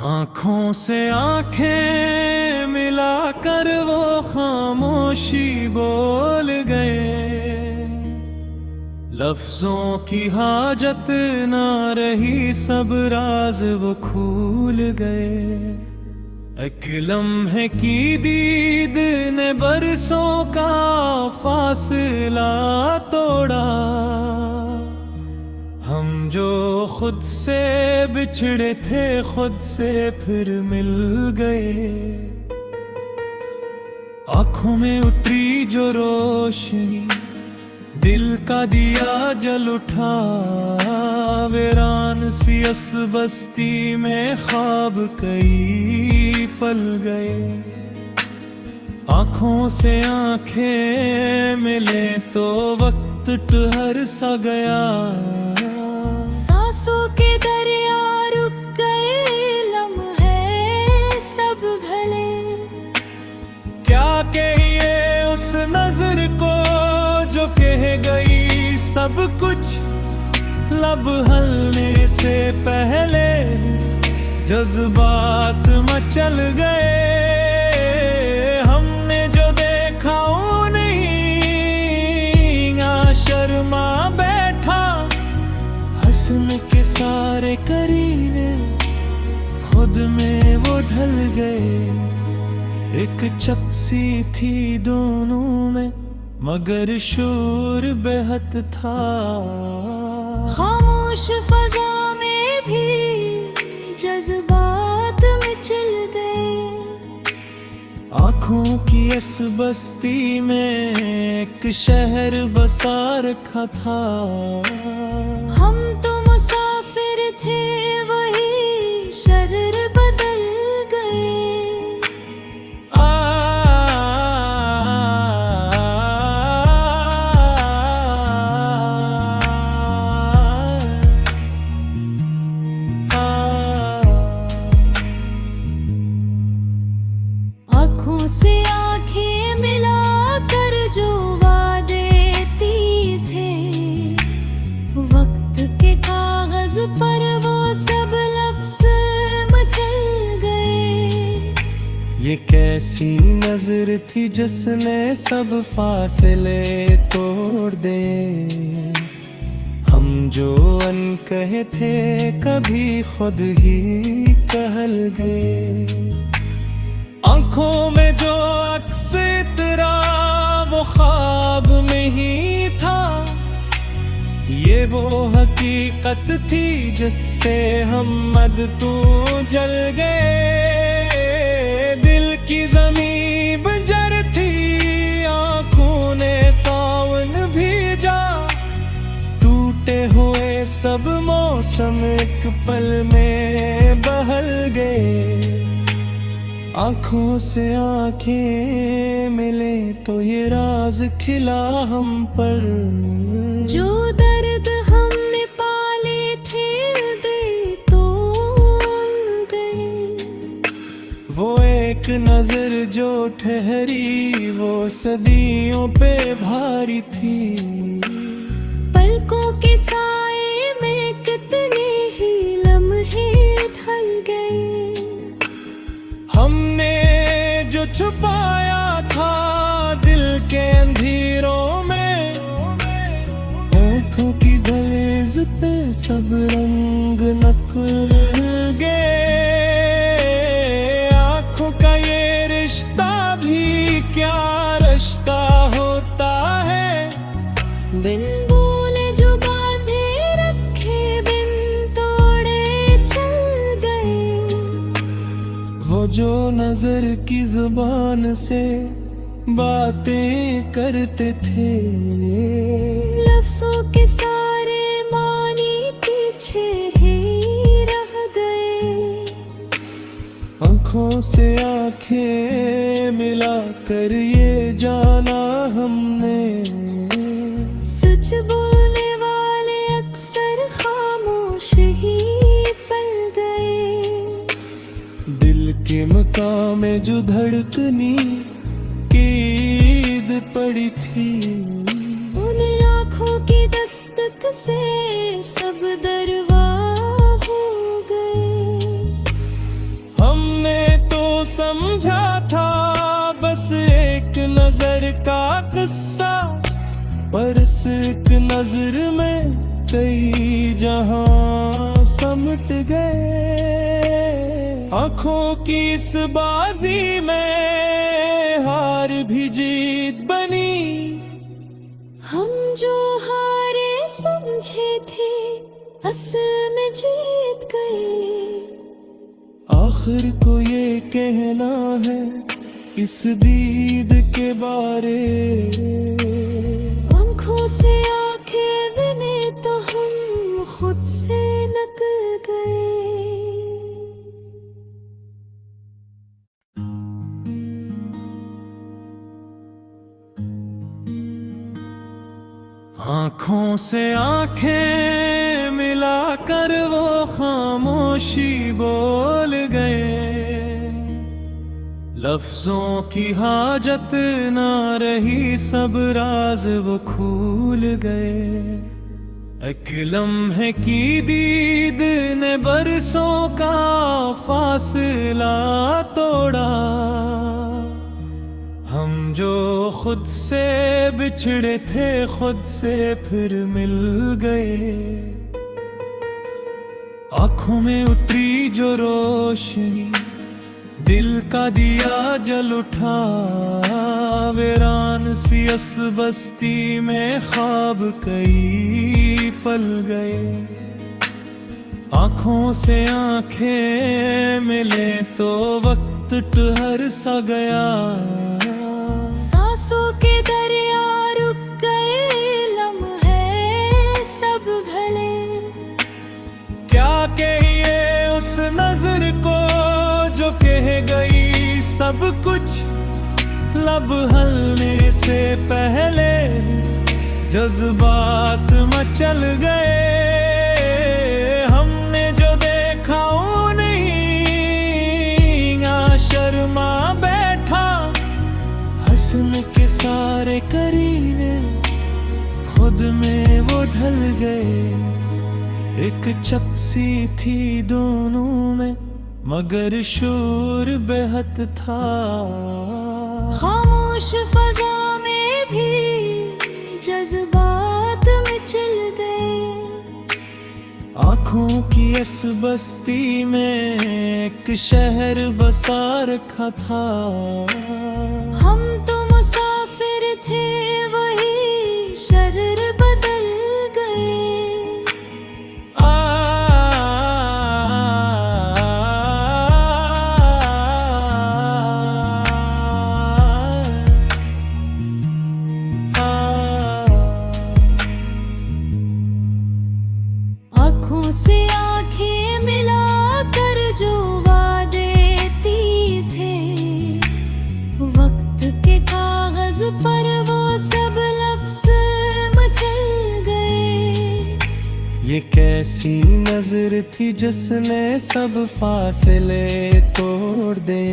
आँखों से आंखें मिलाकर वो खामोशी बोल गए। लफ्जों की हाजत ना रही, सब राज वो खूल गए। एक लम्हे की दीद ने बरसों का फासला तोड़ा। हम जो खुद से बिछड़े थे, खुद से फिर मिल गए। आंखों में उतरी जो रोशनी, दिल का दिया जल उठा। वीरान सी इस बस्ती में ख्वाब कई पल गए। आंखों से आंखें मिले तो वक्त ठहर सा गया। सांसों के दरिया रुक गए, लम्हे सब भले। क्या कहिए उस नजर को जो कह गई सब कुछ। लब हलने से पहले जज्बात मचल गए। हमने जो देखा वो नहीं, शर्मा बैठा। हंसने के सारे करीने खुद में वो ढल गए। एक चपसी थी दोनों में, मगर शोर बेहद था। खामोश फजा में भी जज्बात मचल गए। आँखों की इस बस्ती में एक शहर बसा रखा था। हम तो मुसाफिर थे, वही शहर बदल गए। आँखों से आंखें मिलाकर जो वादे दी थे, वक्त के कागज पर वो सब लफ्ज मचल गए। ये कैसी नजर थी जिसने सब फासले तोड़ दे। हम जो अनकहे थे कभी खुद ही कहल गए। आंखों में जो अक्स तेरा वो ख्वाब में ही था। ये वो हकीकत थी जिससे हम मद तू जल गए। दिल की ज़मीं बंजर थी, आंखों ने सावन भीजा। टूटे हुए सब मौसम एक पल में बहल गए। आँखों से आंखें मिले तो ये राज खिला हम पर। जो दर्द हमने पाले थे दे तो गए। वो एक नजर जो ठहरी, वो सदियों पे भारी थी। पलकों के साए में कितने ही लम्हे ढल गए। हमने जो छुपाया था दिल के अंधेरों में, आँखों की दहलीज पे सब रंग नकुल गए। आँखों का ये रिश्ता भी क्या रिश्ता होता है। बिन बोले जो बांधे रखे, बिन तोड़े चल गए। वो जो नजर की जुबान से बातें करते थे, लफ्जों के सारे मानी पीछे ही रह गए। आँखों से आंखें मिलाकर ये जाना हमने। सच बोलने वाले अक्सर खामोश ही पल गए। दिल के मकाम में जो धड़कनी कीद पड़ी थी, उन आँखों की दस्तक से सब दरवा हो गए। बस एक नजर में कई जहां समट गए। आंखों की इस बाजी में हार भी जीत बनी। हम जो हारे समझे थे असल में जीत गए। आखिर को ये कहना है इस दीद के बारे। आंखों से आंखें गिने तो हम खुद से निकल गए। आंखों से आंखें मिलाकर वो खामोशी बोल गए। लफ्जों की हाजत ना रही, सब राज वो खूल गए। एक लम्हे की दीद ने बरसों का फासला तोड़ा। हम जो खुद से बिछड़े थे खुद से फिर मिल गए। आंखों में उतरी जो रोशनी दिल का दिया जल उठा। वीरान सी इस बस्ती में ख्वाब कई पल गए। आंखों से आंखें मिले तो वक्त ठहर सा गया। सांसों के दरिया रुक गए, लम्हे सब भले। क्या कहिए उस नजर को जो कह गई सब कुछ। लब हलने से पहले जज्बात मचल गए। हमने जो देखा वो नहीं, यहाँ शर्मा बैठा। हंसने के सारे करीने खुद में वो ढल गए। एक चपसी थी दोनों में मगर शोर बेहद था। खामोश फजा में भी जज्बात मचल गए। आंखों की इस बस्ती में एक शहर बसा रखा था। हम तो मुसाफिर थे, वही शहर बदल गए। आंखों से आंखें मिलाकर जो वादे दी थे, वक्त के कागज पर वो सब लफ्ज मचल गए। ये कैसी नजर थी जिसने सब फासले तोड़ दे।